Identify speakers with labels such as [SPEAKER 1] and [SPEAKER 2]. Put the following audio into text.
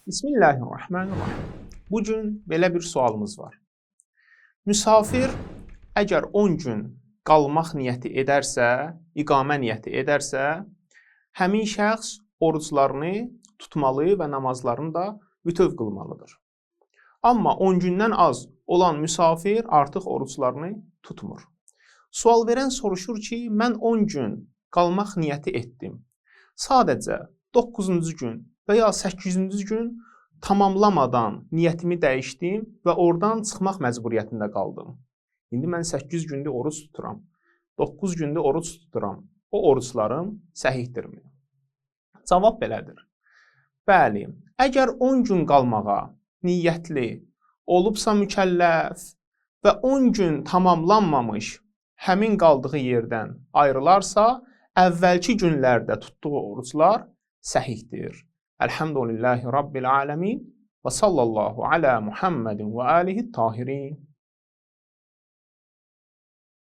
[SPEAKER 1] Bismillahirrahmanirrahim. Bugün belə bir sualımız var. Müsafir əgər 10 gün qalmaq niyyəti edərsə, iqamə niyyəti edərsə, həmin şəxs oruclarını tutmalı və namazlarını da bütöv qılmalıdır. Amma 10 gündən az olan müsafir artıq oruclarını tutmur. Sual verən soruşur ki, mən 10 gün qalmaq niyyəti etdim. Sadəcə 9-cu gün və ya 8-ci gün tamamlamadan niyyətimi dəyişdim və oradan çıxmaq məcburiyyətində qaldım. İndi mən 8 gündür oruc tuturam, 9 gündür oruc tuturam. O oruclarım səhihdirmi? Cavab belədir. Bəli, əgər 10 gün qalmağa niyyətli olubsa mükəlləf və 10 gün tamamlanmamış həmin qaldığı yerdən ayrılarsa, əvvəlki günlərdə tutduğu oruclar səhihdir. Elhamdülillahi Rabbil alemin və sallallahu ala Muhammedin və alihi tahirin.